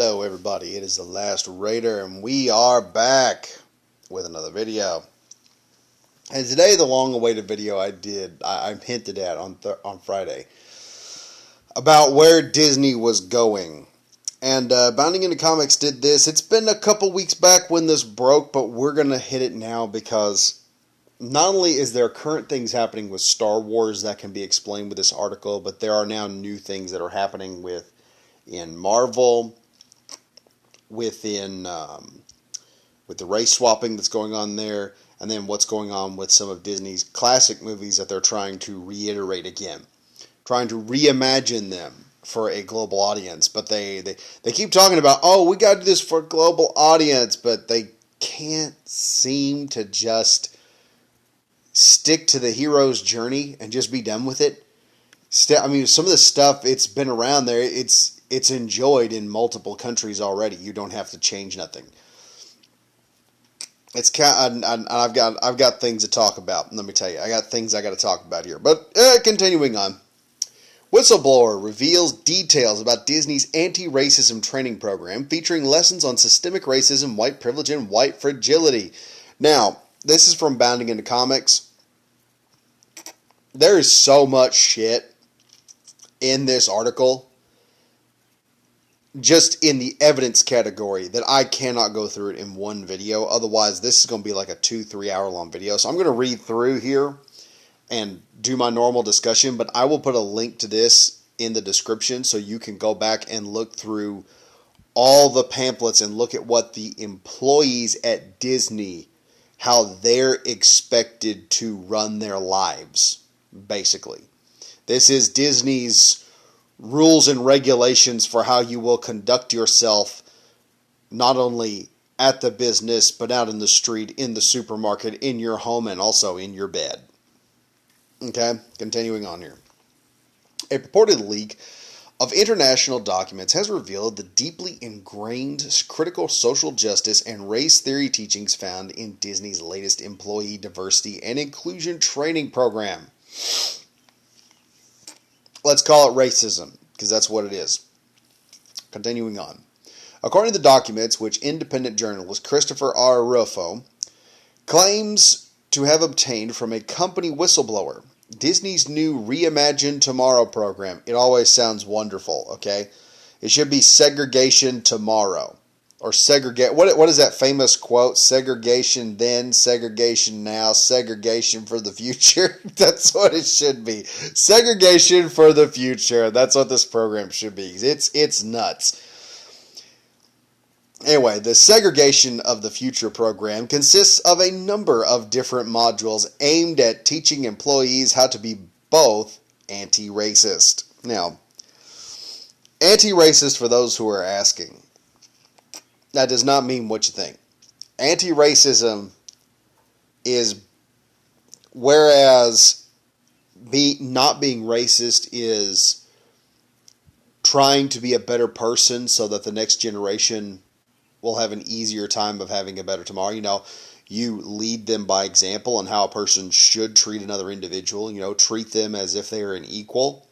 Hello everybody, it is the Last Raider and we are back with another video. And today the long-awaited video I hinted at on Friday about where Disney was going. And Bounding Into Comics did this. It's been a couple weeks back when this broke, but we're going to hit it now because not only is there current things happening with Star Wars that can be explained with this article, but there are now new things that are happening in Marvel, with the race swapping that's going on there, and then what's going on with some of Disney's classic movies that they're trying to reiterate again, trying to reimagine them for a global audience. But they keep talking about, oh, we got to do this for a global audience, but they can't seem to just stick to the hero's journey and just be done with it. I mean, some of the stuff, it's been around there. It's enjoyed in multiple countries already. You don't have to change nothing. I've got things to talk about. Let me tell you, I got things I got to talk about here. But continuing on, Whistleblower reveals details about Disney's anti-racism training program featuring lessons on systemic racism, white privilege, and white fragility. Now, this is from Bounding Into Comics. There is so much shit in this article, just in the evidence category, that I cannot go through it in one video. Otherwise, this is going to be like a 2-3 hour long video. So I'm going to read through here and do my normal discussion, but I will put a link to this in the description so you can go back and look through all the pamphlets and look at what the employees at Disney, how they're expected to run their lives, basically. This is Disney's rules and regulations for how you will conduct yourself, not only at the business, but out in the street, in the supermarket, in your home, and also in your bed. Okay, continuing on here. A purported leak of international documents has revealed the deeply ingrained critical social justice and race theory teachings found in Disney's latest employee diversity and inclusion training program. Let's call it racism, because that's what it is. Continuing on. According to the documents, which independent journalist Christopher R. Ruffo claims to have obtained from a company whistleblower, Disney's new Reimagine Tomorrow program. It always sounds wonderful, okay? It should be Segregation Tomorrow. Or segregate. What is that famous quote? Segregation then, segregation now, segregation for the future. That's what it should be. Segregation for the future. That's what this program should be. It's nuts. Anyway, the Segregation of the Future program consists of a number of different modules aimed at teaching employees how to be both anti-racist. Now, anti-racist, for those who are asking, that does not mean what you think. Anti-racism is, whereas not being racist is trying to be a better person so that the next generation will have an easier time of having a better tomorrow. You know, you lead them by example on how a person should treat another individual. You know, treat them as if they are an equal.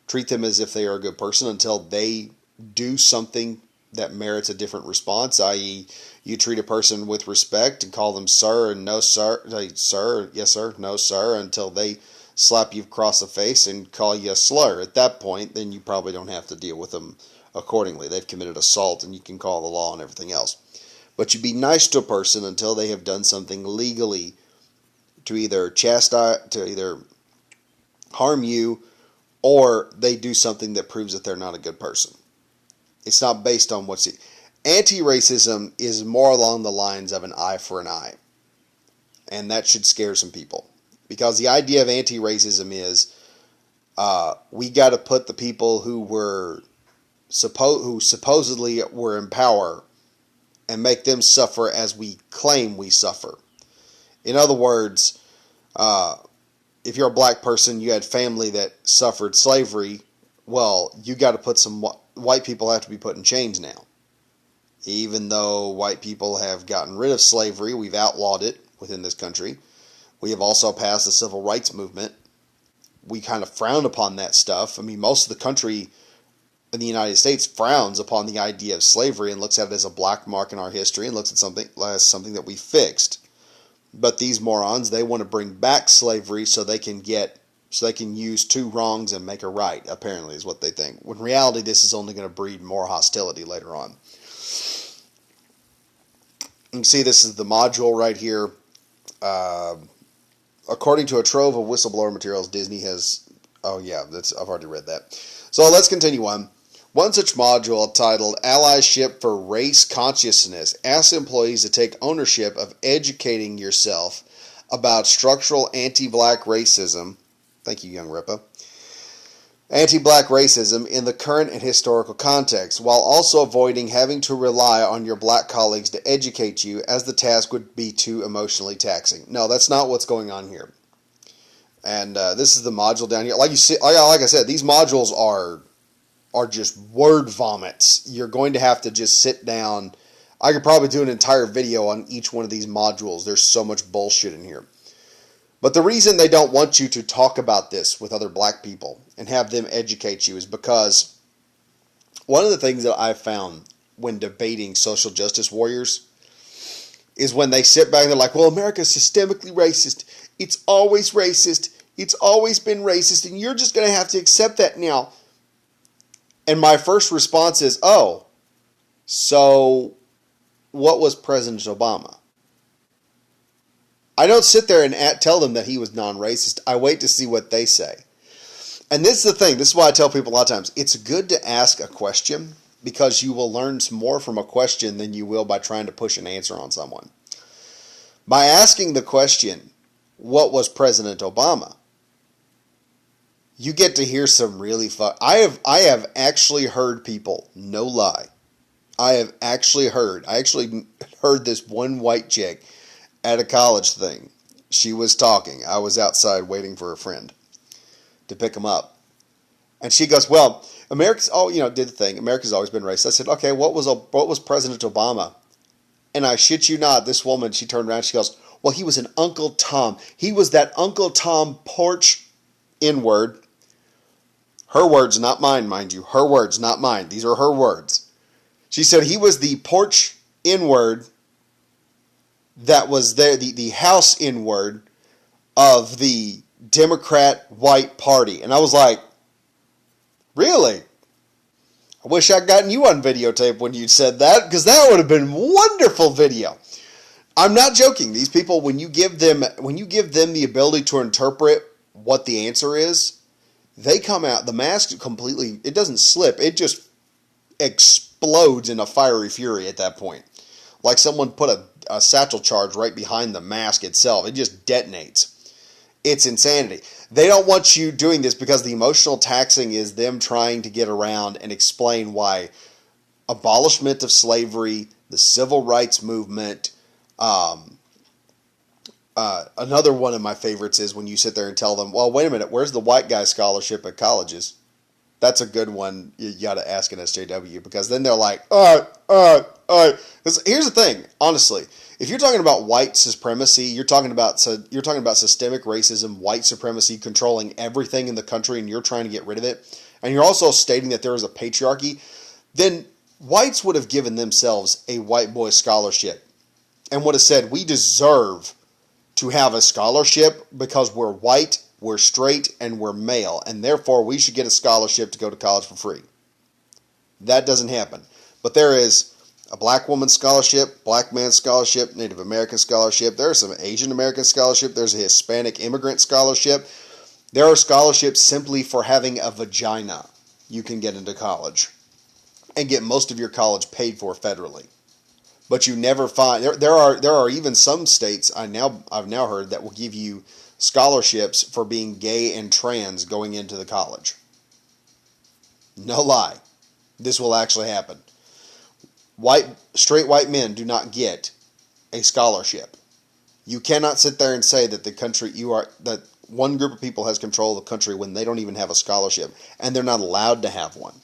Treat them as if they are a good person until they do something that merits a different response, i.e., you treat a person with respect and call them sir and no sir, sir, yes sir, no sir, until they slap you across the face and call you a slur. At that point, then you probably don't have to deal with them accordingly. They've committed assault and you can call the law and everything else. But you be nice to a person until they have done something legally to either harm you, or they do something that proves that they're not a good person. It's not based on what's... Anti-racism is more along the lines of an eye for an eye. And that should scare some people. Because the idea of anti-racism is we got to put the people who supposedly were in power and make them suffer as we claim we suffer. In other words, if you're a black person, you had family that suffered slavery, well, you got to put some... White people have to be put in chains now. Even though white people have gotten rid of slavery, we've outlawed it within this country. We have also passed the civil rights movement. We kind of frown upon that stuff. I mean, most of the country in the United States frowns upon the idea of slavery and looks at it as a black mark in our history and looks at something as something that we fixed. But these morons, they want to bring back slavery so they can use two wrongs and make a right, apparently is what they think. When in reality, this is only going to breed more hostility later on. You can see this is the module right here. According to a trove of whistleblower materials, Disney has... Oh yeah, I've already read that. So let's continue on. One such module titled Allyship for Race Consciousness asks employees to take ownership of educating yourself about structural anti-black racism. Thank you, young Ripa. Anti-black racism in the current and historical context, while also avoiding having to rely on your black colleagues to educate you, as the task would be too emotionally taxing. No, that's not what's going on here. And this is the module down here. Like I said, these modules are just word vomits. You're going to have to just sit down. I could probably do an entire video on each one of these modules. There's so much bullshit in here. But the reason they don't want you to talk about this with other black people and have them educate you is because one of the things that I've found when debating social justice warriors is when they sit back and they're like, well, America's systemically racist. It's always racist. It's always been racist, and you're just going to have to accept that now. And my first response is, oh, so what was President Obama? I don't sit there and tell them that he was non-racist. I wait to see what they say. And this is the thing. This is why I tell people a lot of times, it's good to ask a question because you will learn more from a question than you will by trying to push an answer on someone. By asking the question, what was President Obama? You get to hear some really I have actually heard people, no lie. I actually heard this one white chick at a college thing. She was talking. I was outside waiting for a friend to pick him up. And she goes, well, America's did the thing. America's always been racist. I said, okay, what was President Obama? And I shit you not, this woman, she turned around, she goes, well, he was an Uncle Tom. He was that Uncle Tom porch N-word. Her words, not mine, mind you. Her words, not mine. These are her words. She said he was the porch N-word that was there, the House N-word of the Democrat White Party. And I was like, really? I wish I'd gotten you on videotape when you said that, because that would have been wonderful video. I'm not joking. These people, when you give them the ability to interpret what the answer is, they come out, the mask completely, it doesn't slip, it just explodes in a fiery fury at that point. Like someone put a satchel charge right behind the mask itself. It just detonates. It's insanity. They don't want you doing this because the emotional taxing is them trying to get around and explain why abolishment of slavery, the civil rights movement, another one of my favorites is when you sit there and tell them, well, wait a minute, where's the white guy scholarship at colleges? That's a good one you got to ask an SJW, because then they're like, all right. Here's the thing, honestly. If you're talking about white supremacy, you're talking about systemic racism, white supremacy controlling everything in the country, and you're trying to get rid of it, and you're also stating that there is a patriarchy, then whites would have given themselves a white boy scholarship and would have said, we deserve to have a scholarship because we're white, we're straight, and we're male, and therefore we should get a scholarship to go to college for free. That doesn't happen. But there is a black woman scholarship, black man scholarship, Native American scholarship. There's some Asian American scholarship. There's a Hispanic immigrant scholarship. There are scholarships simply for having a vagina. You can get into college and get most of your college paid for federally. But you never find there are even some states I've now heard that will give you scholarships for being gay and trans going into the college. No lie. This will actually happen. Straight white men do not get a scholarship. You cannot sit there and say that that one group of people has control of the country when they don't even have a scholarship, and they're not allowed to have one.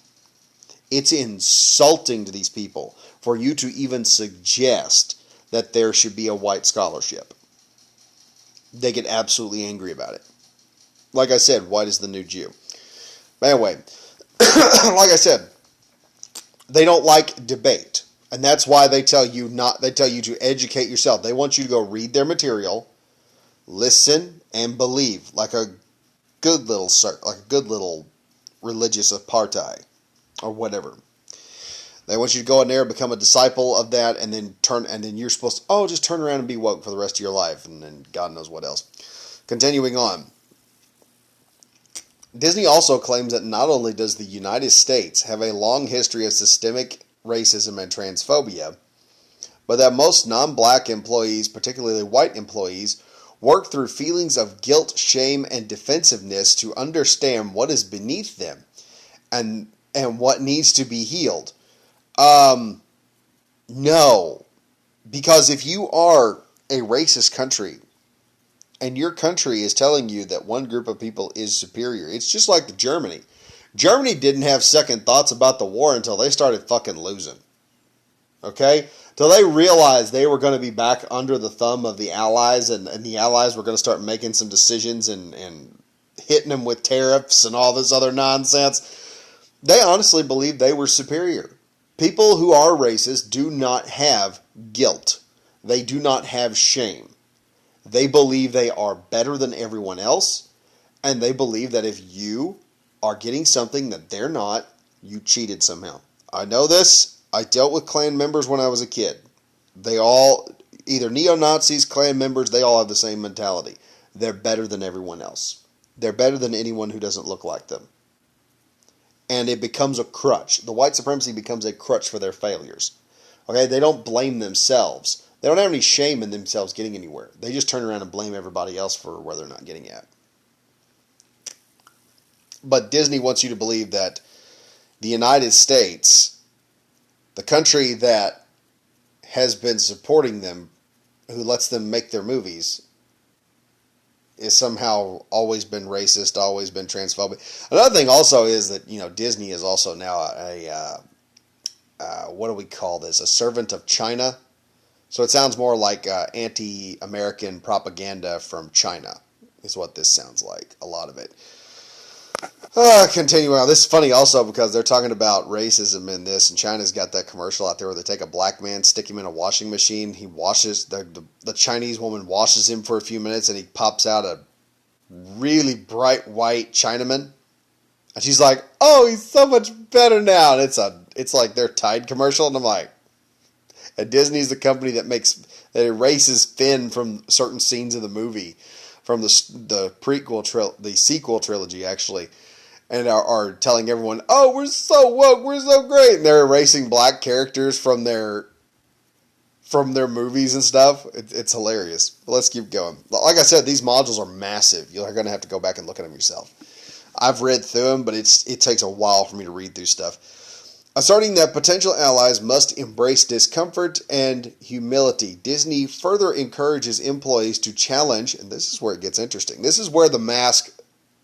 It's insulting to these people for you to even suggest that there should be a white scholarship. They get absolutely angry about it. Like I said, white is the new Jew. But anyway, like I said, They don't like debate. And that's why they tell you to educate yourself. They want you to go read their material, listen, and believe like a good little religious apartheid or whatever. They want you to go in there, become a disciple of that, and then you're supposed to just turn around and be woke for the rest of your life, and then God knows what else. Continuing on. Disney also claims that not only does the United States have a long history of systemic racism and transphobia, but that most non-black employees, particularly white employees, work through feelings of guilt, shame, and defensiveness to understand what is beneath them and what needs to be healed. No. Because if you are a racist country, and your country is telling you that one group of people is superior, it's just like Germany. Germany didn't have second thoughts about the war until they started fucking losing. Okay? Till they realized they were going to be back under the thumb of the Allies, and the Allies were going to start making some decisions and hitting them with tariffs and all this other nonsense. They honestly believed they were superior. People who are racist do not have guilt. They do not have shame. They believe they are better than everyone else, and they believe that if you are getting something that they're not, you cheated somehow. I know this. I dealt with Klan members when I was a kid. They all, either neo-Nazis, Klan members, they all have the same mentality. They're better than everyone else. They're better than anyone who doesn't look like them. And it becomes a crutch. The white supremacy becomes a crutch for their failures. Okay, they don't blame themselves. They don't have any shame in themselves getting anywhere. They just turn around and blame everybody else for where they're not getting at. But Disney wants you to believe that the United States, the country that has been supporting them, who lets them make their movies, is somehow always been racist, always been transphobic. Another thing also is that, Disney is also now what do we call this? A servant of China. So it sounds more like anti-American propaganda from China is what this sounds like, a lot of it. Continuing on, this is funny also because they're talking about racism in this, and China's got that commercial out there where they take a black man, stick him in a washing machine, he washes, the Chinese woman washes him for a few minutes, and he pops out a really bright white Chinaman. And she's like, oh, he's so much better now. And it's like their Tide commercial, and I'm like, and Disney's the company that erases Finn from certain scenes of the movie, from the sequel trilogy actually, and are telling everyone, "Oh, we're so woke, we're so great," and they're erasing black characters from their movies and stuff. It's hilarious. But let's keep going. Like I said, these modules are massive. You're going to have to go back and look at them yourself. I've read through them, but it takes a while for me to read through stuff. Asserting that potential allies must embrace discomfort and humility, Disney further encourages employees to challenge, and this is where it gets interesting. This is where the mask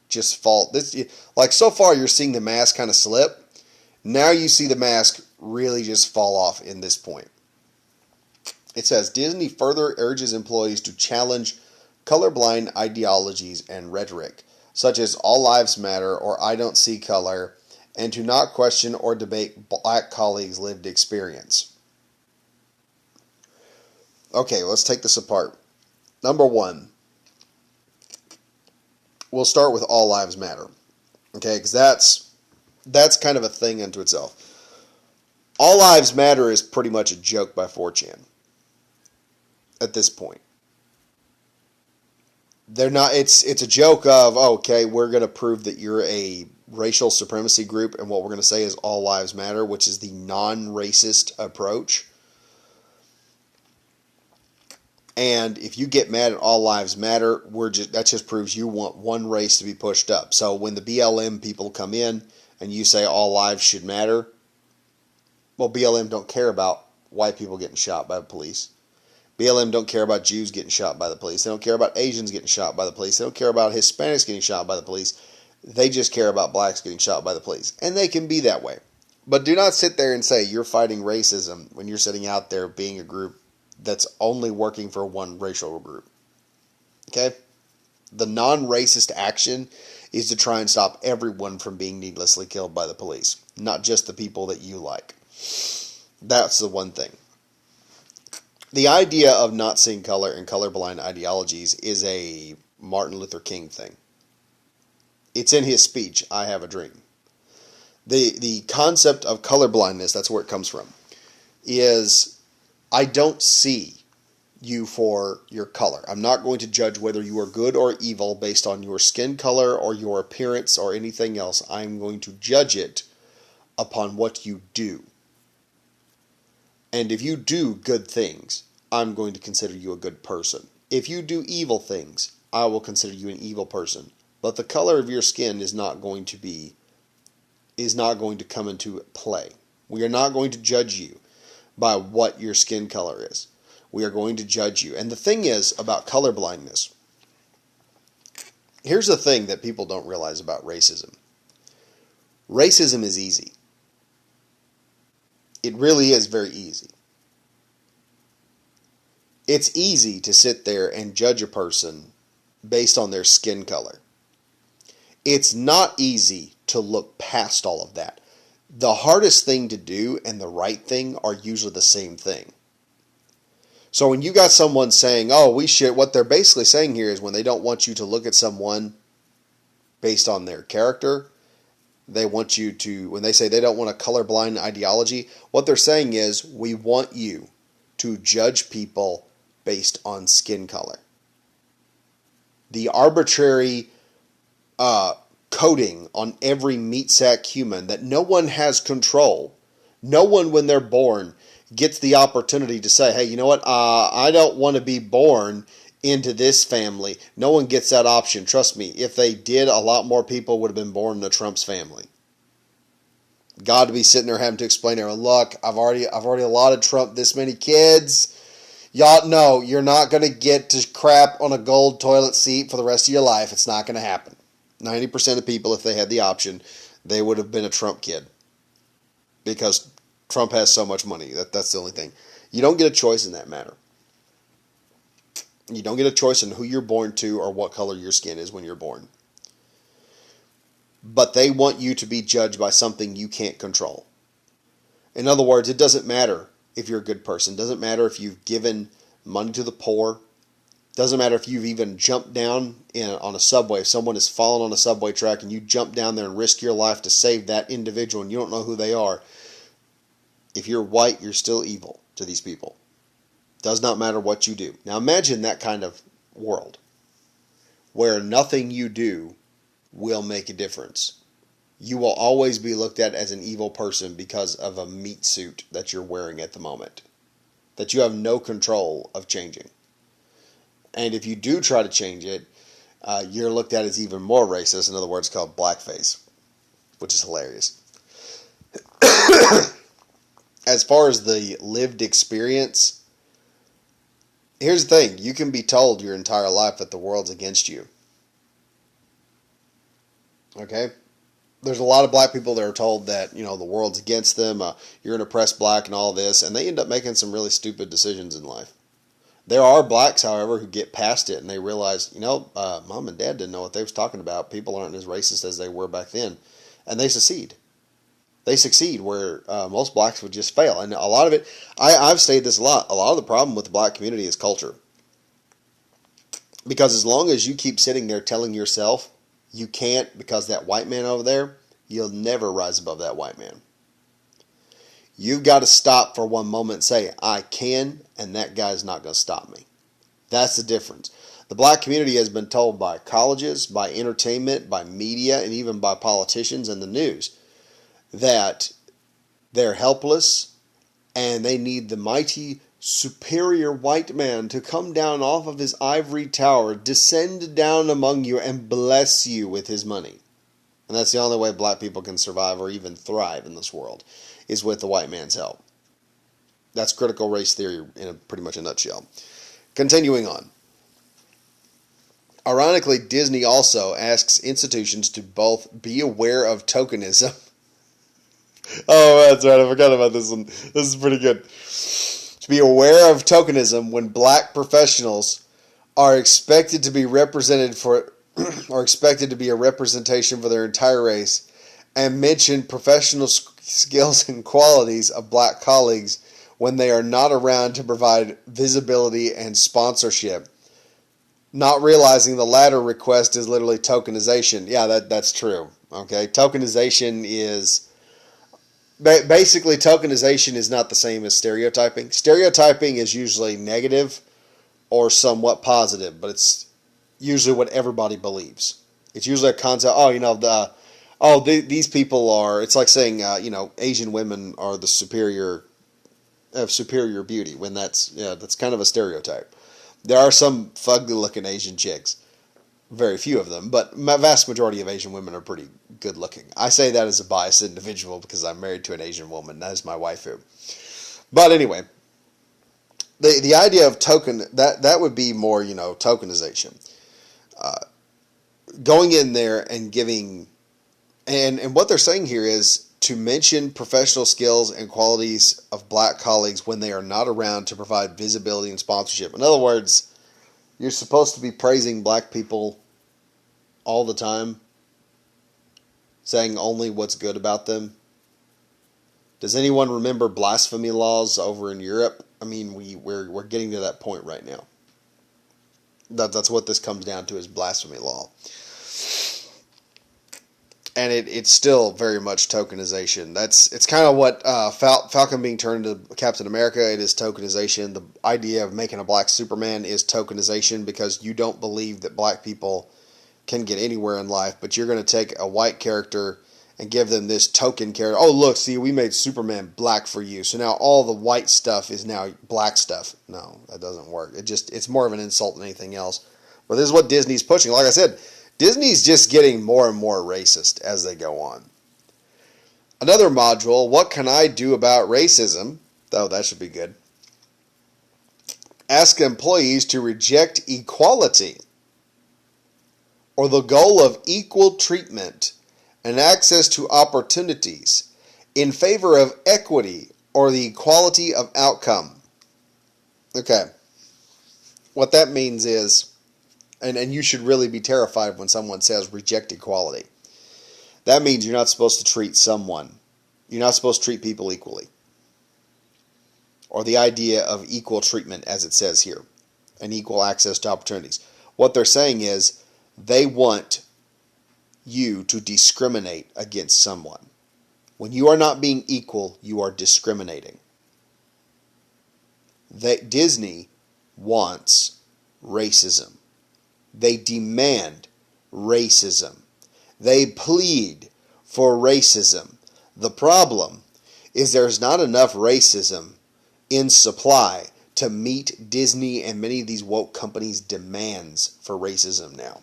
just falls. Like so far, you're seeing the mask kind of slip. Now you see the mask really just fall off in this point. It says, Disney further urges employees to challenge colorblind ideologies and rhetoric, such as all lives matter or I don't see color, and to not question or debate black colleagues' lived experience. Okay, let's take this apart. Number one, we'll start with all lives matter. Okay, because that's kind of a thing unto itself. All lives matter is pretty much a joke by 4chan at this point. They're not. It's a joke of, okay, we're going to prove that you're a racial supremacy group, and what we're going to say is all lives matter, which is the non-racist approach. And if you get mad at all lives matter, that just proves you want one race to be pushed up. So when the BLM people come in and you say all lives should matter, well, BLM don't care about white people getting shot by the police. BLM don't care about Jews getting shot by the police. They don't care about Asians getting shot by the police. They don't care about Hispanics getting shot by the police. They just care about blacks getting shot by the police. And they can be that way. But do not sit there and say you're fighting racism when you're sitting out there being a group that's only working for one racial group. Okay? The non-racist action is to try and stop everyone from being needlessly killed by the police, not just the people that you like. That's the one thing. The idea of not seeing color and colorblind ideologies is a Martin Luther King thing. It's in his speech, I Have a Dream. The concept of colorblindness, that's where it comes from, is I don't see you for your color. I'm not going to judge whether you are good or evil based on your skin color or your appearance or anything else. I'm going to judge it upon what you do. And if you do good things, I'm going to consider you a good person. If you do evil things, I will consider you an evil person. But the color of your skin is not going to come into play. We are not going to judge you by what your skin color is. We are going to judge you. And the thing is about colorblindness, here's the thing that people don't realize about racism. Racism is easy. It really is very easy. It's easy to sit there and judge a person based on their skin color. It's not easy to look past all of that. The hardest thing to do and the right thing are usually the same thing. So when you got someone saying, oh, what they're basically saying here is when they don't want you to look at someone based on their character, they want you to, when they say they don't want a colorblind ideology, what they're saying is we want you to judge people based on skin color. The arbitrary coating on every meat sack human that no one has control. No one, when they're born, gets the opportunity to say, hey, you know what, I don't want to be born into this family. No one gets that option. Trust me, if they did, a lot more people would have been born into Trump's family. God to be sitting there having to explain to her, look, I've already allotted Trump this many kids. Y'all know you're not going to get to crap on a gold toilet seat for the rest of your life. It's not going to happen. 90% of people, if they had the option, they would have been a Trump kid. Because Trump has so much money. That's the only thing. You don't get a choice in that matter. You don't get a choice in who you're born to or what color your skin is when you're born. But they want you to be judged by something you can't control. In other words, it doesn't matter if you're a good person. It doesn't matter if you've given money to the poor. It doesn't matter if you've even jumped down on a subway. If someone has fallen on a subway track and you jump down there and risk your life to save that individual and you don't know who they are. If you're white, you're still evil to these people. Does not matter what you do. Now imagine that kind of world where nothing you do will make a difference. You will always be looked at as an evil person because of a meat suit that you're wearing at the moment, that you have no control of changing. And if you do try to change it, you're looked at as even more racist. In other words, called blackface, which is hilarious. As far as the lived experience, here's the thing. You can be told your entire life that the world's against you. Okay? There's a lot of black people that are told that, the world's against them, you're an oppressed black and all this, and they end up making some really stupid decisions in life. There are blacks, however, who get past it and they realize, mom and dad didn't know what they was talking about. People aren't as racist as they were back then. And they succeed. They succeed where most blacks would just fail. And a lot of it, I've stated this a lot of the problem with the black community is culture. Because as long as you keep sitting there telling yourself you can't because that white man over there, you'll never rise above that white man. You've got to stop for one moment and say, I can, and that guy's not going to stop me. That's the difference. The black community has been told by colleges, by entertainment, by media, and even by politicians and the news that they're helpless and they need the mighty superior white man to come down off of his ivory tower, descend down among you, and bless you with his money. And that's the only way black people can survive or even thrive in this world, is with the white man's help. That's critical race theory in pretty much a nutshell. Continuing on. Ironically, Disney also asks institutions to both be aware of tokenism. Oh, that's right. I forgot about this one. This is pretty good. To be aware of tokenism when black professionals are expected to be represented are expected to be a representation for their entire race, and mention professional skills and qualities of black colleagues when they are not around to provide visibility and sponsorship, not realizing the latter request is literally tokenization. Yeah, that's true. Okay, tokenization is basically tokenization is not the same as stereotyping. Stereotyping is usually negative or somewhat positive, but it's usually what everybody believes. It's usually a concept. These people are. It's like saying Asian women are the superior beauty when that's kind of a stereotype. There are some fugly looking Asian chicks, very few of them, but my vast majority of Asian women are pretty good looking. I say that as a biased individual because I'm married to an Asian woman. That is my waifu. But anyway, the idea of token that would be more tokenization. Going in there and giving, and what they're saying here is to mention professional skills and qualities of black colleagues when they are not around to provide visibility and sponsorship. In other words, you're supposed to be praising black people all the time, saying only what's good about them. Does anyone remember blasphemy laws over in Europe? I mean, we're getting to that point right now. That's what this comes down to, is blasphemy law. And it's still very much tokenization. It's kind of what Falcon being turned into Captain America. It is tokenization. The idea of making a black Superman is tokenization, because you don't believe that black people can get anywhere in life, but you're going to take a white character and give them this token character. Oh, look, see, we made Superman black for you, so now all the white stuff is now black stuff. No, that doesn't work. It's more of an insult than anything else. But this is what Disney's pushing. Like I said, Disney's just getting more and more racist as they go on. Another module, what can I do about racism? Oh, that should be good. Ask employees to reject equality, or the goal of equal treatment and access to opportunities, in favor of equity or the equality of outcome. Okay. What that means is, and you should really be terrified when someone says reject equality. That means you're not supposed to treat someone. You're not supposed to treat people equally. Or the idea of equal treatment, as it says here, and equal access to opportunities. What they're saying is they want you to discriminate against someone. When you are not being equal, you are discriminating. Disney wants racism. They demand racism. They plead for racism. The problem is there's not enough racism in supply to meet Disney and many of these woke companies' demands for racism now.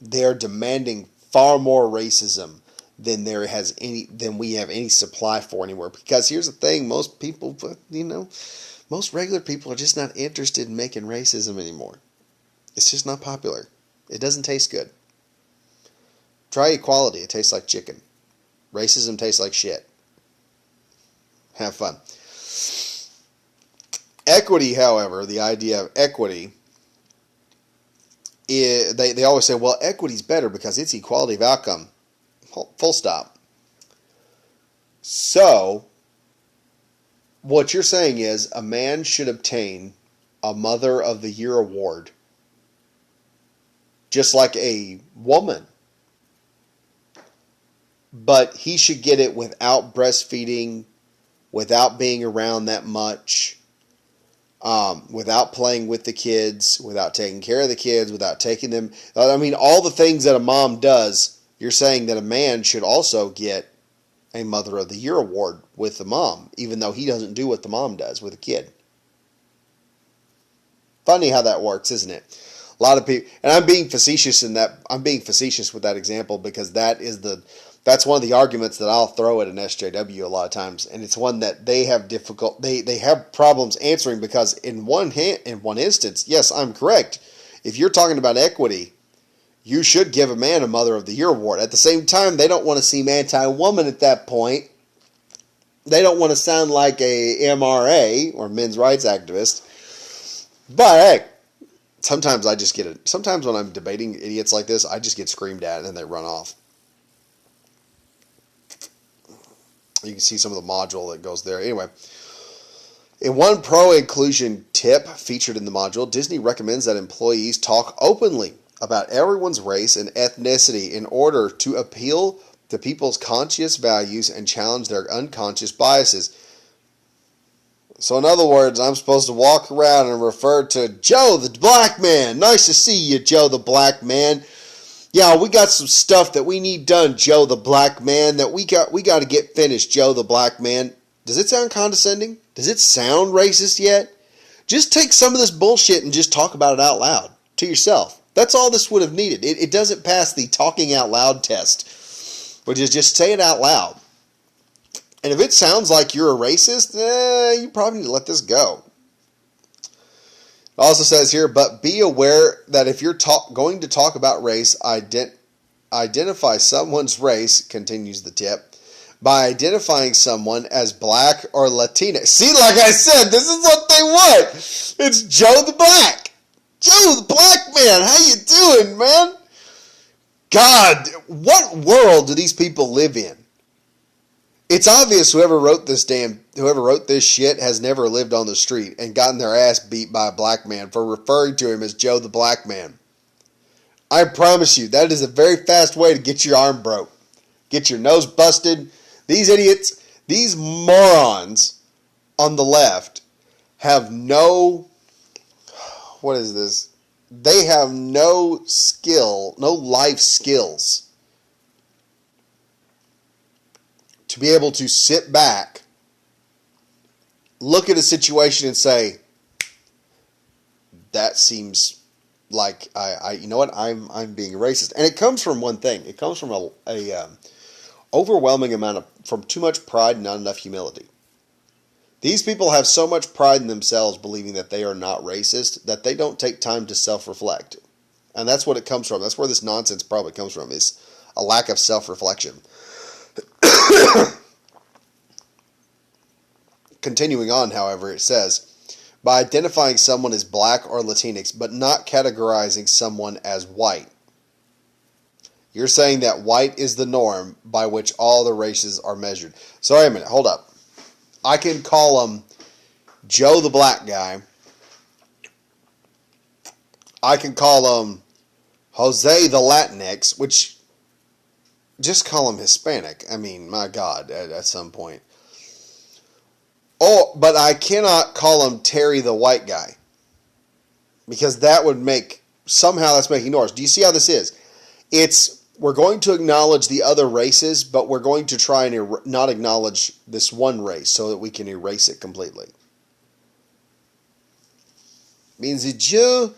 They're demanding far more racism than we have any supply for anywhere. Because here's the thing, most people, most regular people are just not interested in making racism anymore. It's just not popular. It doesn't taste good. Try equality. It tastes like chicken. Racism tastes like shit. Have fun. Equity, however, the idea of equity, they always say, well, equity's better because it's equality of outcome. Full stop. So, what you're saying is a man should obtain a Mother of the Year award just like a woman. But he should get it without breastfeeding, without being around that much, without playing with the kids, without taking care of the kids, without taking them. I mean, all the things that a mom does, you're saying that a man should also get a Mother of the Year award with the mom, even though he doesn't do what the mom does with a kid. Funny how that works, isn't it? A lot of people, and I'm being facetious in that. I'm being facetious with that example because that's one of the arguments that I'll throw at an SJW a lot of times, and it's one that they have they have problems answering because in one instance, yes, I'm correct. If you're talking about equity, you should give a man a Mother of the Year award. At the same time, they don't want to seem anti-woman at that point. They don't want to sound like a MRA or men's rights activist. But hey, sometimes I just get it. Sometimes when I'm debating idiots like this, I just get screamed at and then they run off. You can see some of the module that goes there. Anyway, in one pro-inclusion tip featured in the module, Disney recommends that employees talk openly about everyone's race and ethnicity in order to appeal to people's conscious values and challenge their unconscious biases. So in other words, I'm supposed to walk around and refer to Joe the black man. Nice to see you, Joe the black man. Yeah, we got some stuff that we need done, Joe the black man, that we got to get finished, Joe the black man. Does it sound condescending? Does it sound racist yet? Just take some of this bullshit and just talk about it out loud to yourself. That's all this would have needed. It doesn't pass the talking out loud test, which is just say it out loud. And if it sounds like you're a racist, you probably need to let this go. It also says here, but be aware that if you're going to talk about race, identify someone's race, continues the tip, by identifying someone as black or Latina. See, like I said, this is what they want. It's Joe the Black. Joe the black man, how you doing, man? God, what world do these people live in? It's obvious whoever wrote this shit has never lived on the street and gotten their ass beat by a black man for referring to him as Joe the black man. I promise you, that is a very fast way to get your arm broke. Get your nose busted. These idiots, these morons on the left have no... What is this? They have no skill, no life skills to be able to sit back, look at a situation and say, that seems like you know what, I'm being racist. And it comes from one thing. It comes from a overwhelming amount from too much pride and not enough humility. These people have so much pride in themselves believing that they are not racist that they don't take time to self-reflect. And that's what it comes from. That's where this nonsense probably comes from, is a lack of self-reflection. Continuing on, however, it says, by identifying someone as black or Latinx, but not categorizing someone as white. You're saying that white is the norm by which all the races are measured. So wait a minute, hold up. I can call him Joe the black guy. I can call him Jose the Latinx, which, just call him Hispanic. I mean, my God, at some point. Oh, but I cannot call him Terry the white guy. Because that would make, somehow that's making noise. Do you see how this is? We're going to acknowledge the other races, but we're going to try and not acknowledge this one race so that we can erase it completely. Means the Jews,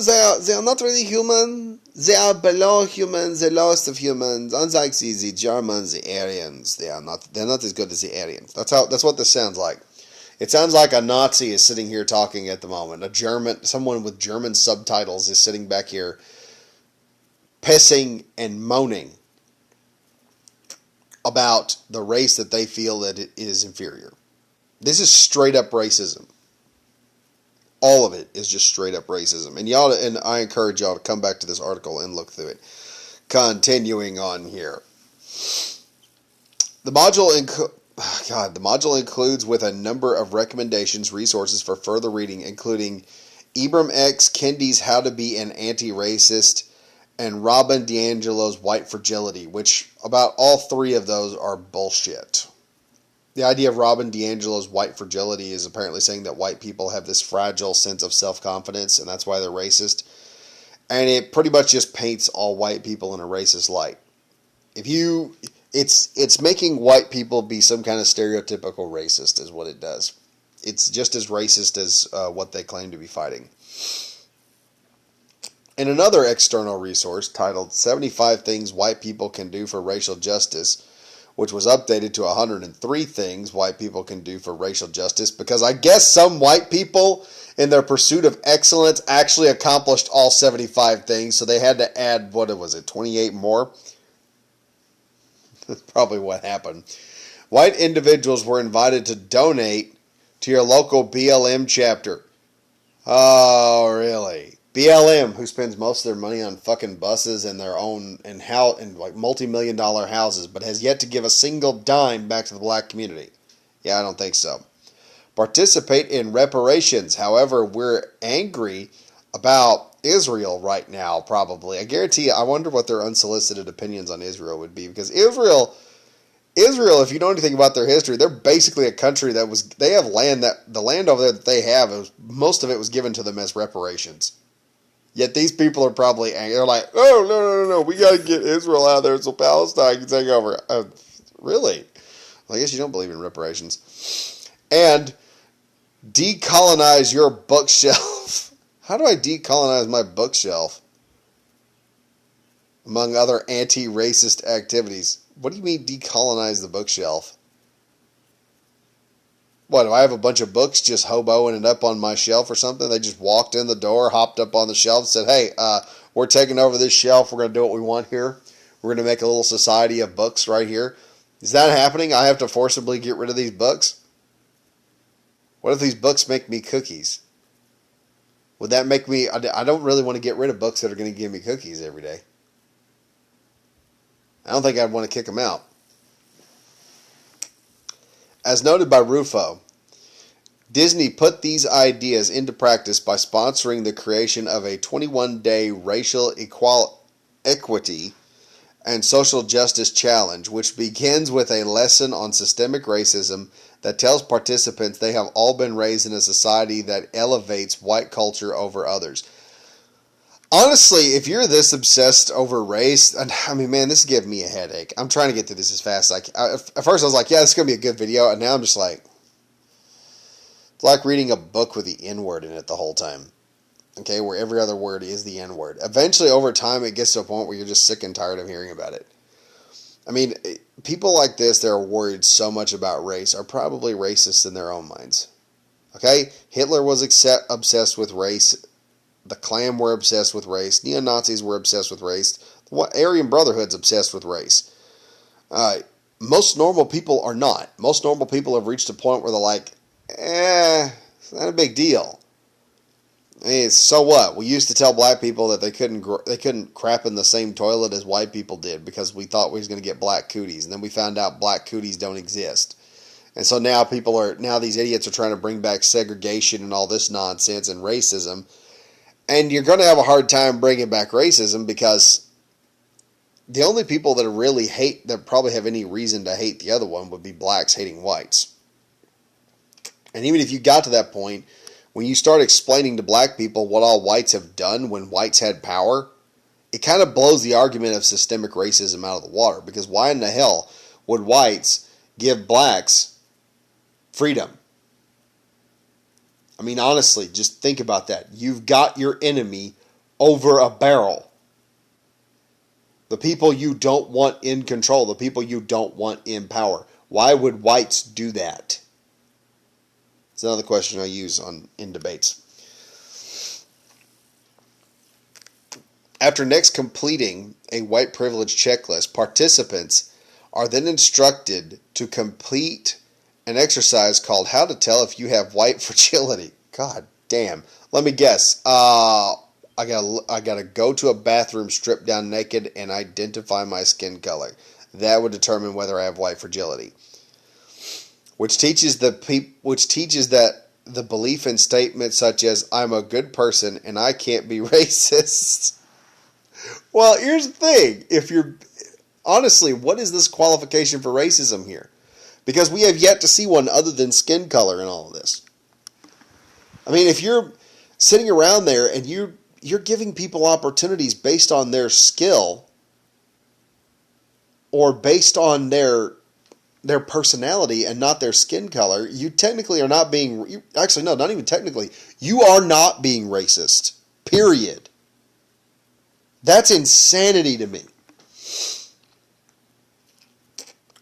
they are not really human. They are below humans, the lowest of humans. Unlike the Germans, the Aryans, they're not as good as the Aryans. That's what this sounds like. It sounds like a Nazi is sitting here talking at the moment. Someone with German subtitles is sitting back here pissing and moaning about the race that they feel that it is inferior. This is straight up racism. All of it is just straight up racism. And I encourage y'all to come back to this article and look through it. Continuing on here. The module includes with a number of recommendations, resources for further reading, including Ibram X. Kendi's How to Be an Anti-Racist and Robin DiAngelo's White Fragility, which about all three of those are bullshit. The idea of Robin DiAngelo's White Fragility is apparently saying that white people have this fragile sense of self-confidence, and that's why they're racist. And it pretty much just paints all white people in a racist light. It's making white people be some kind of stereotypical racist is what it does. It's just as racist as what they claim to be fighting. In another external resource titled 75 Things White People Can Do for Racial Justice, which was updated to 103 things white people can do for racial justice, because I guess some white people, in their pursuit of excellence, actually accomplished all 75 things, so they had to add, 28 more? That's probably what happened. White individuals were invited to donate to your local BLM chapter. Oh, really? BLM, who spends most of their money on fucking buses and their own and like multi-million-dollar houses, but has yet to give a single dime back to the black community. Yeah, I don't think so. Participate in reparations. However, we're angry about Israel right now, probably. I guarantee you, I wonder what their unsolicited opinions on Israel would be, because Israel, if you know anything about their history, they're basically a country they have land the land over there that they have, most of it was given to them as reparations. Yet these people are probably angry. They're like, oh, no, we got to get Israel out of there so Palestine can take over. Really? Well, I guess you don't believe in reparations. And decolonize your bookshelf. How do I decolonize my bookshelf? Among other anti-racist activities. What do you mean decolonize the bookshelf? What, do I have a bunch of books just hoboing it up on my shelf or something? They just walked in the door, hopped up on the shelf, and said, hey, we're taking over this shelf. We're going to do what we want here. We're going to make a little society of books right here. Is that happening? I have to forcibly get rid of these books? What if these books make me cookies? Would that make me... I don't really want to get rid of books that are going to give me cookies every day. I don't think I'd want to kick them out. As noted by Rufo, Disney put these ideas into practice by sponsoring the creation of a 21-day racial equity and social justice challenge, which begins with a lesson on systemic racism that tells participants they have all been raised in a society that elevates white culture over others. Honestly, if you're this obsessed over race, I mean, man, this is giving me a headache. I'm trying to get through this as fast as I can. At first, I was like, yeah, this is going to be a good video. And now I'm just like, it's like reading a book with the N-word in it the whole time. Okay, where every other word is the N-word. Eventually, over time, it gets to a point where you're just sick and tired of hearing about it. I mean, people like this that are worried so much about race are probably racist in their own minds. Okay? Hitler was obsessed with race. The Klan were obsessed with race. Neo-Nazis were obsessed with race. The Aryan Brotherhood's obsessed with race. Most normal people are not. Most normal people have reached a point where they're like, it's not a big deal. I mean, so what? We used to tell black people that they couldn't crap in the same toilet as white people did because we thought we was going to get black cooties, and then we found out black cooties don't exist. And so now these idiots are trying to bring back segregation and all this nonsense and racism. And you're going to have a hard time bringing back racism because the only people that probably have any reason to hate the other one would be blacks hating whites. And even if you got to that point, when you start explaining to black people what all whites have done when whites had power, it kind of blows the argument of systemic racism out of the water. Because why in the hell would whites give blacks freedom? I mean, honestly, just think about that. You've got your enemy over a barrel. The people you don't want in control, the people you don't want in power. Why would whites do that? It's another question I use in debates. After next completing a white privilege checklist, participants are then instructed to complete an exercise called How to Tell If You Have White Fertility. God damn. Let me guess. I gotta go to a bathroom, strip down naked, and identify my skin color. That would determine whether I have white fragility. Which teaches that the belief in statements such as I'm a good person and I can't be racist. Well, here's the thing. Honestly, what is this qualification for racism here? Because we have yet to see one other than skin color in all of this. I mean, if you're sitting around there and you're giving people opportunities based on their skill or based on their personality and not their skin color, you technically are not being... Actually, no, not even technically. You are not being racist. Period. That's insanity to me.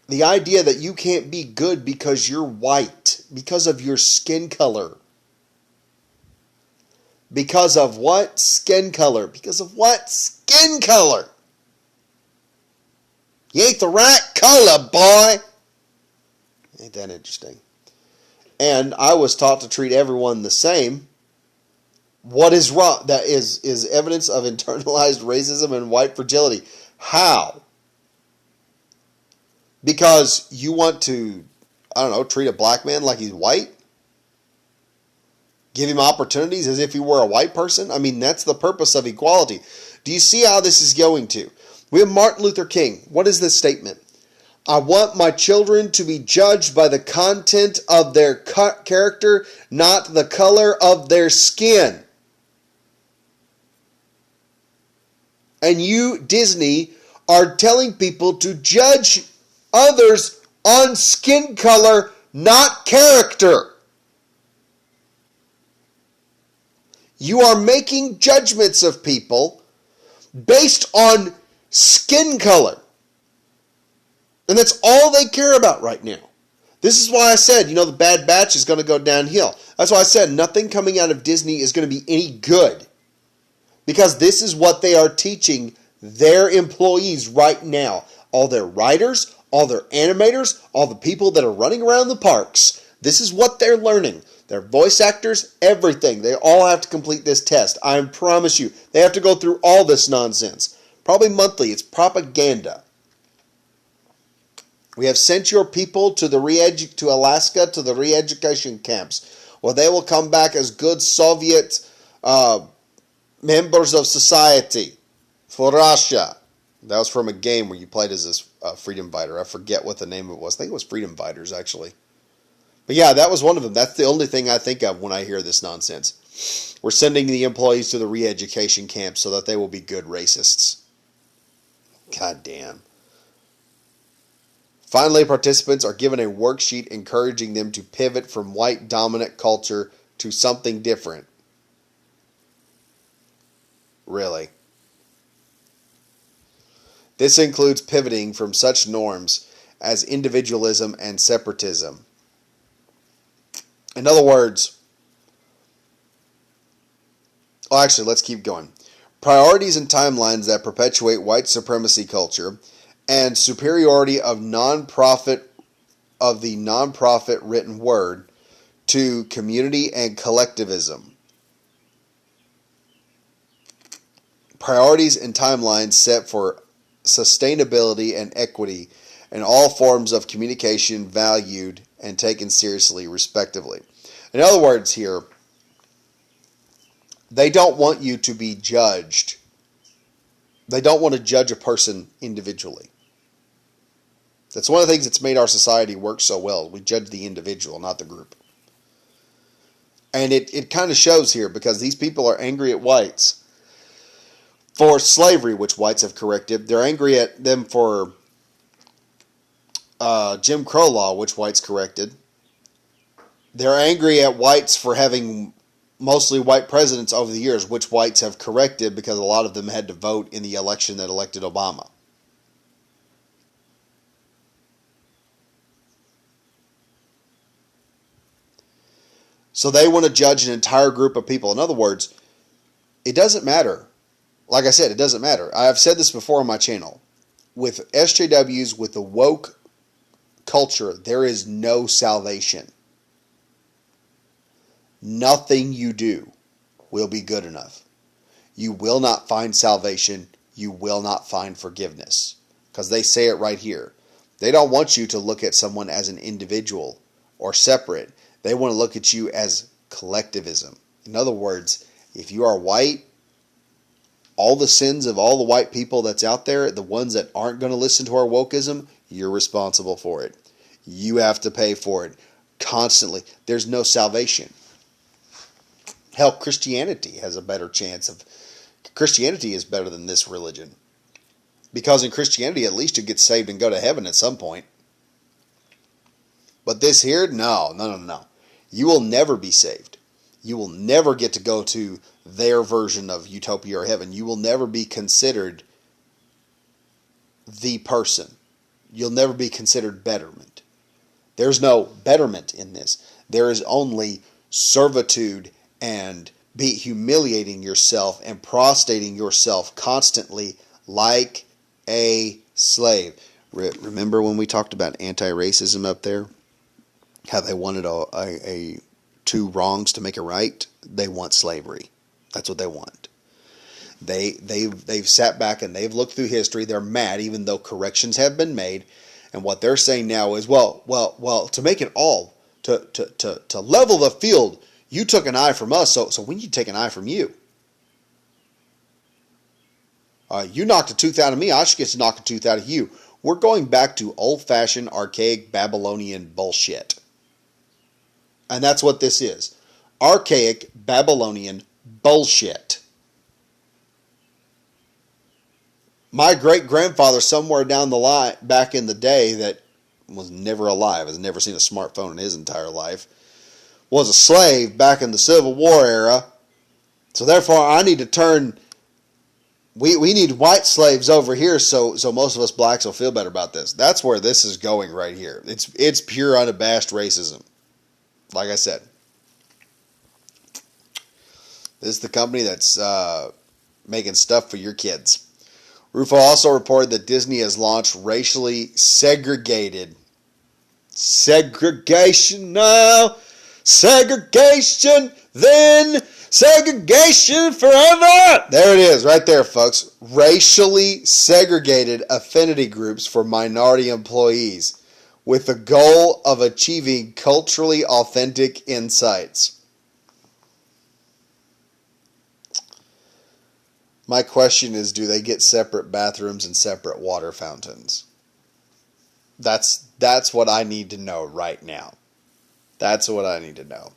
The idea that you can't be good because you're white, because of your skin color. Because of what? Skin color. Because of what? Skin color. You ain't the right color, boy. Ain't that interesting? And I was taught to treat everyone the same What is wrong? That is evidence of internalized racism and white fragility. How? Because you want to, I don't know, treat a black man like he's white? Give him opportunities as if he were a white person? I mean, that's the purpose of equality. Do you see how this is going to? We have Martin Luther King. What is this statement? I want my children to be judged by the content of their character, not the color of their skin. And you, Disney, are telling people to judge others on skin color, not character. You are making judgments of people based on skin color. And that's all they care about right now. This is why I said, the Bad Batch is going to go downhill. That's why I said nothing coming out of Disney is going to be any good. Because this is what they are teaching their employees right now. All their writers, all their animators, all the people that are running around the parks. This is what they're learning. Their voice actors, everything. They all have to complete this test. I promise you. They have to go through all this nonsense. Probably monthly. It's propaganda. We have sent your people to Alaska to the re-education camps, where they will come back as good Soviet members of society for Russia. That was from a game where you played as this freedom fighter. I forget what the name of it was. I think it was Freedom Fighters, actually. But yeah, that was one of them. That's the only thing I think of when I hear this nonsense. We're sending the employees to the re-education camps so that they will be good racists. God damn. Finally, participants are given a worksheet encouraging them to pivot from white dominant culture to something different. Really? This includes pivoting from such norms as individualism and separatism. In other words, actually, let's keep going. Priorities and timelines that perpetuate white supremacy culture and superiority of the nonprofit written word to community and collectivism. Priorities and timelines set for sustainability and equity in all forms of communication valued and taken seriously, respectively. In other words here, they don't want you to be judged. They don't want to judge a person individually. That's one of the things that's made our society work so well. We judge the individual, not the group. And it kind of shows here because these people are angry at whites for slavery, which whites have corrected. They're angry at them for Jim Crow law, which whites corrected. They're angry at whites for having mostly white presidents over the years, which whites have corrected because a lot of them had to vote in the election that elected Obama. So they want to judge an entire group of people. In other words, it doesn't matter. Like I said, it doesn't matter. I have said this before on my channel. With SJWs, with the woke culture, there is no salvation. Nothing you do will be good enough. You will not find salvation. You will not find forgiveness. Because they say it right here. They don't want you to look at someone as an individual or separate. They want to look at you as collectivism. In other words, if you are white, all the sins of all the white people that's out there, the ones that aren't going to listen to our wokeism, you're responsible for it. You have to pay for it constantly. There's no salvation. Hell, Christianity has a better chance of... Christianity is better than this religion. Because in Christianity, at least you get saved and go to heaven at some point. But this here, no. You will never be saved. You will never get to go to their version of utopia or heaven. You will never be considered the person. You'll never be considered betterment. There's no betterment in this. There is only servitude and be humiliating yourself and prostrating yourself constantly like a slave. Remember when we talked about anti-racism up there? How they wanted two wrongs to make a right? They want slavery. That's what they want. They've sat back and they've looked through history. They're mad, even though corrections have been made. And what they're saying now is, well, to make it all, to level the field, you took an eye from us, so we need to take an eye from you. You knocked a tooth out of me, I should get to knock a tooth out of you. We're going back to old-fashioned, archaic, Babylonian bullshit. And that's what this is. Archaic, Babylonian bullshit. My great-grandfather somewhere down the line, back in the day, that was never alive, has never seen a smartphone in his entire life, was a slave back in the Civil War era. So therefore, I need to turn... We need white slaves over here so most of us blacks will feel better about this. That's where this is going right here. It's pure unabashed racism. Like I said. This is the company that's making stuff for your kids. Rufo also reported that Disney has launched racially segregated segregation now, segregation then, segregation forever. There it is, right there, folks. Racially segregated affinity groups for minority employees with the goal of achieving culturally authentic insights. My question is, do they get separate bathrooms and separate water fountains? That's what I need to know right now. That's what I need to know.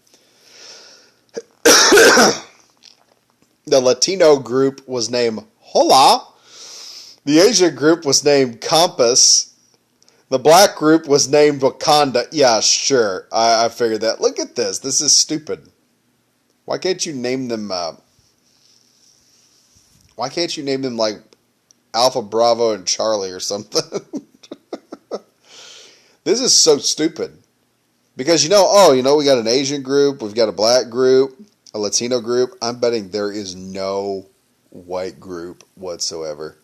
The Latino group was named Hola. The Asian group was named Compass. The black group was named Wakanda. Yeah, sure. I figured that. Look at this. This is stupid. Why can't you name them... Why can't you name them like Alpha, Bravo, and Charlie or something? This is so stupid. Because we got an Asian group, we've got a black group, a Latino group. I'm betting there is no white group whatsoever.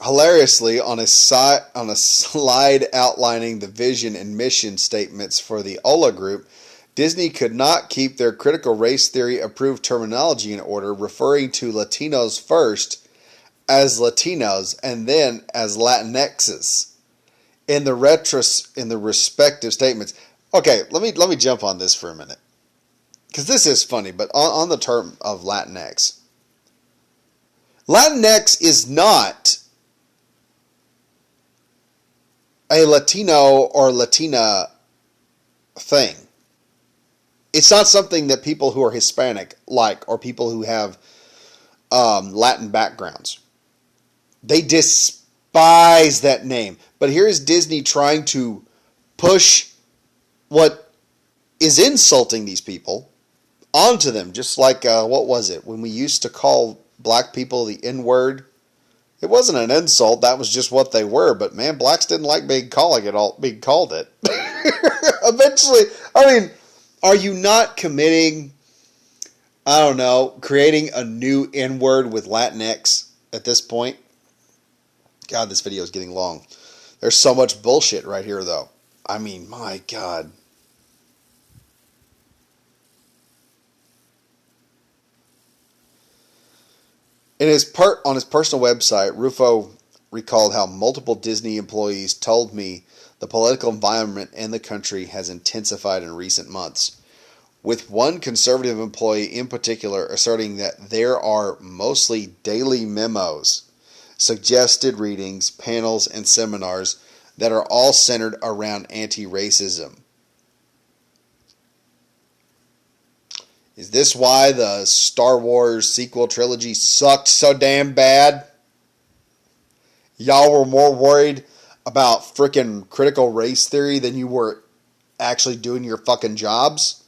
Hilariously, on a slide outlining the vision and mission statements for the Ola group, Disney could not keep their critical race theory approved terminology in order, referring to Latinos first as Latinos and then as Latinxes in the respective statements. Okay, let me jump on this for a minute, because this is funny. But on the term of Latinx, Latinx is not a Latino or Latina thing. It's not something that people who are Hispanic like, or people who have Latin backgrounds. They despise that name. But here is Disney trying to push what is insulting these people onto them. Just like, what was it? When we used to call black people the N-word. It wasn't an insult. That was just what they were. But man, blacks didn't like being called it. Eventually, are you not committing, creating a new N-word with Latinx at this point? God, this video is getting long. There's so much bullshit right here, though. My God. On his personal website, Rufo recalled how multiple Disney employees told me the political environment in the country has intensified in recent months, with one conservative employee in particular asserting that there are mostly daily memos, suggested readings, panels, and seminars that are all centered around anti-racism. Is this why the Star Wars sequel trilogy sucked so damn bad? Y'all were more worried about frickin' critical race theory than you were actually doing your fucking jobs?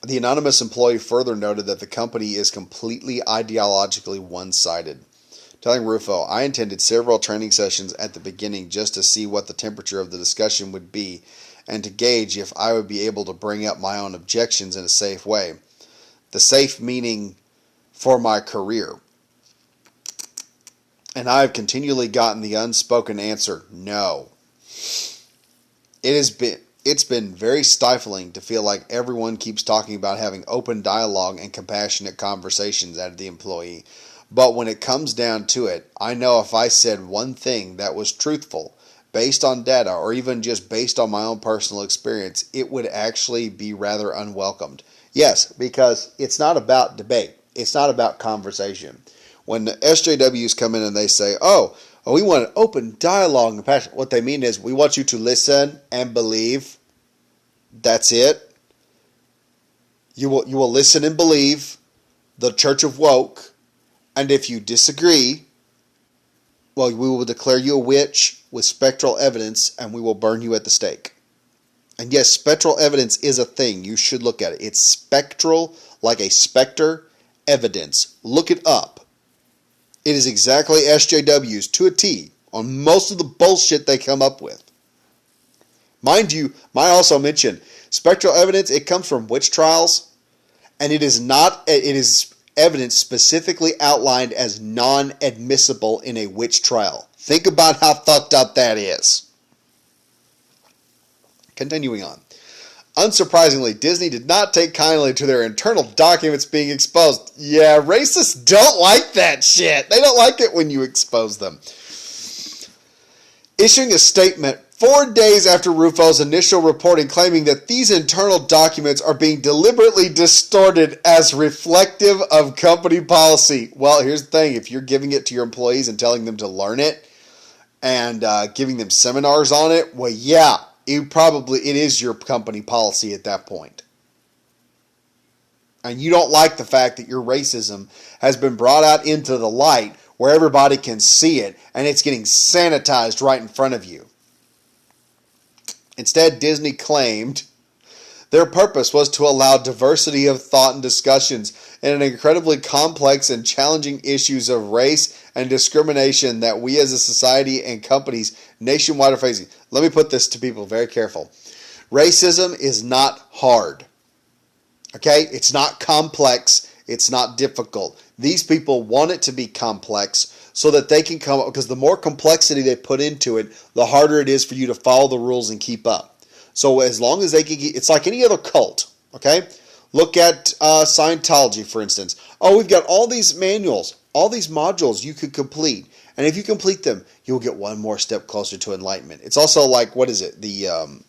The anonymous employee further noted that the company is completely ideologically one-sided, telling Rufo, "I attended several training sessions at the beginning just to see what the temperature of the discussion would be and to gauge if I would be able to bring up my own objections in a safe way. The safe meaning for my career. And I have continually gotten the unspoken answer, no. It It's been very stifling to feel like everyone keeps talking about having open dialogue and compassionate conversations at the employee. But when it comes down to it, I know if I said one thing that was truthful, based on data, or even just based on my own personal experience, it would actually be rather unwelcomed. Yes, because it's not about debate. It's not about conversation. When the SJWs come in and they say, oh, we want an open dialogue and compassion, what they mean is we want you to listen and believe. That's it. You will listen and believe the Church of Woke, and if you disagree, well, we will declare you a witch with spectral evidence, and we will burn you at the stake. And yes, spectral evidence is a thing. You should look at it. It's spectral, like a specter, evidence. Look it up. It is exactly SJWs to a T on most of the bullshit they come up with. Mind you, I also mention spectral evidence, it comes from witch trials, and it is evidence specifically outlined as non-admissible in a witch trial. Think about how fucked up that is. Continuing on. Unsurprisingly, Disney did not take kindly to their internal documents being exposed. Yeah, racists don't like that shit. They don't like it when you expose them. Issuing a statement 4 days after Rufo's initial reporting claiming that these internal documents are being deliberately distorted as reflective of company policy. Well, here's the thing. If you're giving it to your employees and telling them to learn it and giving them seminars on it, well, yeah, it is your company policy at that point. And you don't like the fact that your racism has been brought out into the light where everybody can see it and it's getting sanitized right in front of you. Instead, Disney claimed their purpose was to allow diversity of thought and discussions in an incredibly complex and challenging issues of race and discrimination that we as a society and companies nationwide are facing. Let me put this to people very careful. Racism is not hard. Okay? It's not complex. It's not difficult. These people want it to be complex so that they can come up, because the more complexity they put into it, the harder it is for you to follow the rules and keep up. So as long as they can get, it's like any other cult, okay? Look at Scientology, for instance. Oh, we've got all these manuals, all these modules you could complete. And if you complete them, you'll get one more step closer to enlightenment. It's also like, what is it? The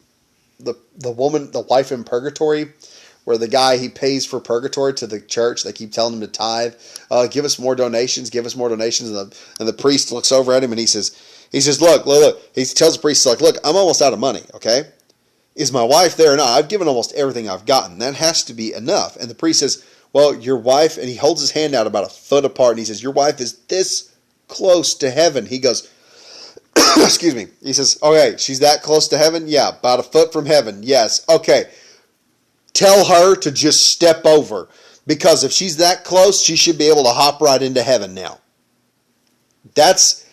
woman, the wife in purgatory, where the guy, he pays for purgatory to the church. They keep telling him to tithe. Give us more donations, give us more donations. And the priest looks over at him and he says, look. He tells the priest, like, look, I'm almost out of money, okay? Is my wife there or not? I've given almost everything I've gotten. That has to be enough. And the priest says, well, your wife, and he holds his hand out about a foot apart and he says, your wife is this close to heaven. He goes, excuse me. He says, okay, she's that close to heaven? Yeah, about a foot from heaven. Yes. Okay. Tell her to just step over, because if she's that close, she should be able to hop right into heaven now. That's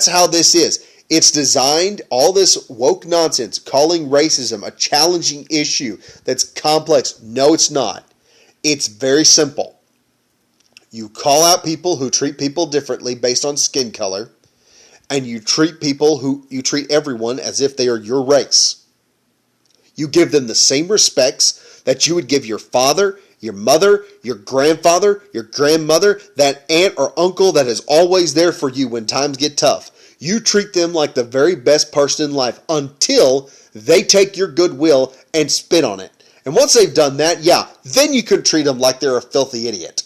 how this is. It's designed, all this woke nonsense, calling racism a challenging issue that's complex. No, it's not. It's very simple. You call out people who treat people differently based on skin color, and you treat everyone as if they are your race. You give them the same respects that you would give your father, your mother, your grandfather, your grandmother, that aunt or uncle that is always there for you when times get tough. You treat them like the very best person in life until they take your goodwill and spit on it. And once they've done that, yeah, then you can treat them like they're a filthy idiot.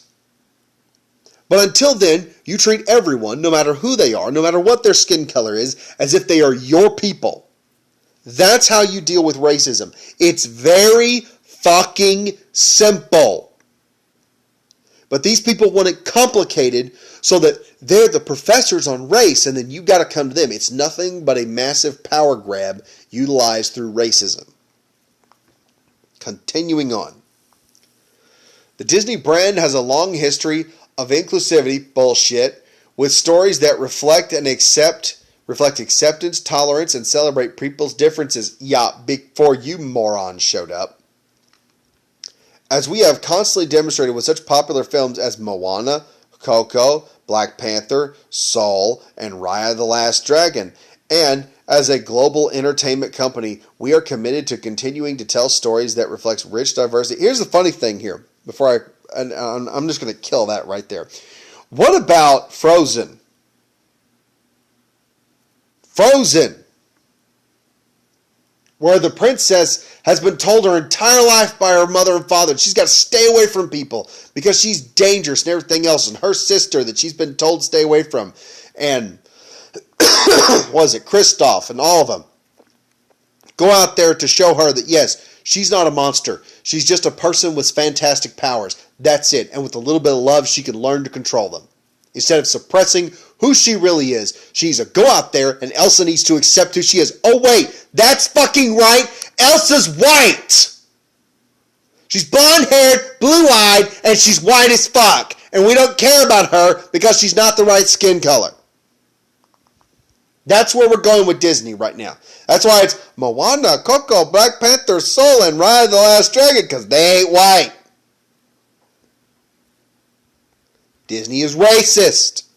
But until then, you treat everyone, no matter who they are, no matter what their skin color is, as if they are your people. That's how you deal with racism. It's very fucking simple. But these people want it complicated so that they're the professors on race and then you got to come to them. It's nothing but a massive power grab utilized through racism. Continuing on. The Disney brand has a long history of inclusivity bullshit with stories that reflect acceptance, tolerance, and celebrate people's differences. Yeah, before you morons showed up. As we have constantly demonstrated with such popular films as Moana, Coco, Black Panther, Soul, and Raya the Last Dragon. And as a global entertainment company, we are committed to continuing to tell stories that reflect rich diversity. Here's the funny thing here. I'm just going to kill that right there. What about Frozen? Frozen, where the princess has been told her entire life by her mother and father she's got to stay away from people because she's dangerous and everything else, and her sister that she's been told to stay away from, and was it Kristoff and all of them go out there to show her that yes, she's not a monster, she's just a person with fantastic powers, that's it, and with a little bit of love she can learn to control them. Instead of suppressing who she really is, she's a go out there and Elsa needs to accept who she is. Oh wait, that's fucking right, Elsa's white! She's blonde-haired, blue-eyed, and she's white as fuck. And we don't care about her because she's not the right skin color. That's where we're going with Disney right now. That's why it's Moana, Coco, Black Panther, Soul, and Raya the Last Dragon, because they ain't white. Disney is racist.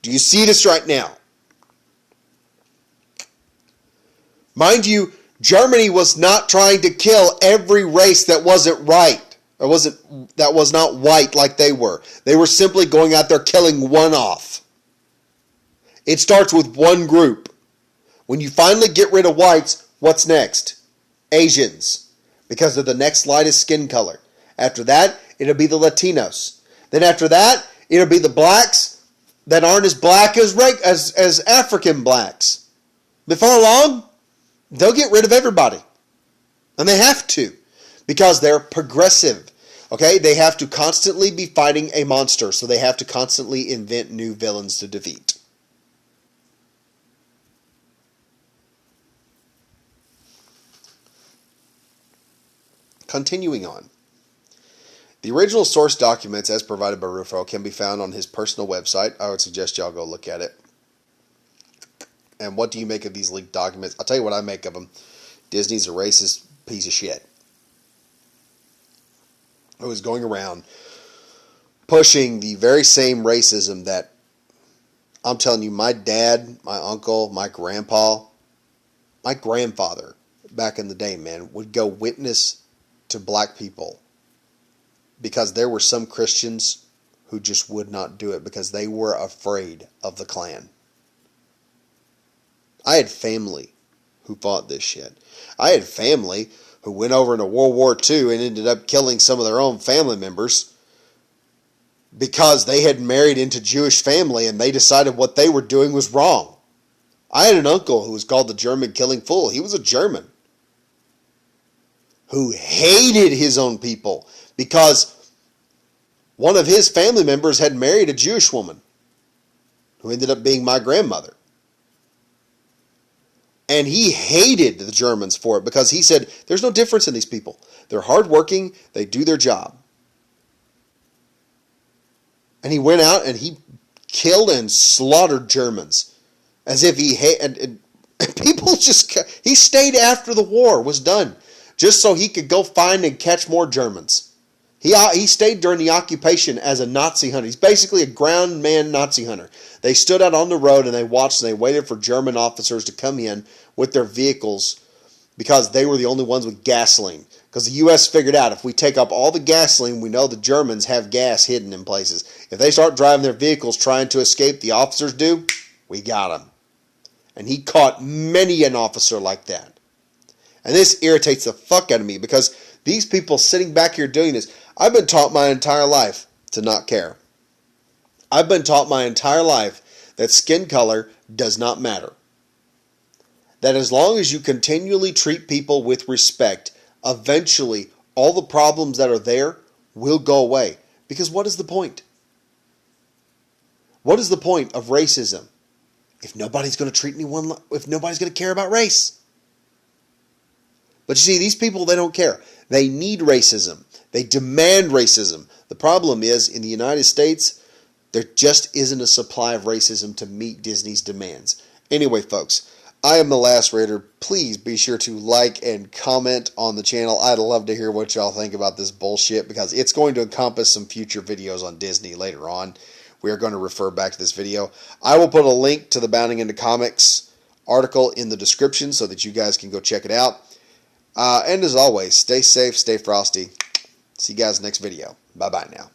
Do you see this right now? Mind you, Germany was not trying to kill every race that wasn't right, or that was not white like they were. They were simply going out there killing one off. It starts with one group. When you finally get rid of whites, what's next? Asians, because they're the next lightest skin color. After that, it'll be the Latinos. Then after that, it'll be the blacks that aren't as black as African blacks. Before long, they'll get rid of everybody. And they have to, because they're progressive. Okay? They have to constantly be fighting a monster, so they have to constantly invent new villains to defeat. Continuing on. The original source documents, as provided by Rufo, can be found on his personal website. I would suggest y'all go look at it. And what do you make of these leaked documents? I'll tell you what I make of them. Disney's a racist piece of shit who is going around pushing the very same racism that, I'm telling you, my dad, my uncle, my grandpa, my grandfather, back in the day, man, would go witness to black people because there were some Christians who just would not do it because they were afraid of the Klan. I had family who fought this shit. I had family who went over into World War II and ended up killing some of their own family members because they had married into Jewish family and they decided what they were doing was wrong. I had an uncle who was called the German Killing Fool. He was a German who hated his own people because one of his family members had married a Jewish woman who ended up being my grandmother. And he hated the Germans for it because he said, there's no difference in these people. They're hardworking, they do their job. And he went out and he killed and slaughtered Germans as if he hated. And people just, he stayed after the war was done just so he could go find and catch more Germans. He stayed during the occupation as a Nazi hunter. He's basically a ground man Nazi hunter. They stood out on the road and they watched and they waited for German officers to come in with their vehicles because they were the only ones with gasoline. Because the U.S. figured out if we take up all the gasoline, we know the Germans have gas hidden in places. If they start driving their vehicles trying to escape, the officers do, we got them. And he caught many an officer like that. And this irritates the fuck out of me because these people sitting back here doing this, I've been taught my entire life to not care. I've been taught my entire life that skin color does not matter. That as long as you continually treat people with respect, eventually all the problems that are there will go away. Because what is the point? What is the point of racism if nobody's going to treat anyone, if nobody's going to care about race? But you see, these people, they don't care. They need racism. They demand racism. The problem is, in the United States, there just isn't a supply of racism to meet Disney's demands. Anyway, folks, I am The Last Raider. Please be sure to like and comment on the channel. I'd love to hear what y'all think about this bullshit because it's going to encompass some future videos on Disney later on. We are going to refer back to this video. I will put a link to the Bounding into Comics article in the description so that you guys can go check it out. And as always, stay safe, stay frosty. See you guys next video. Bye-bye now.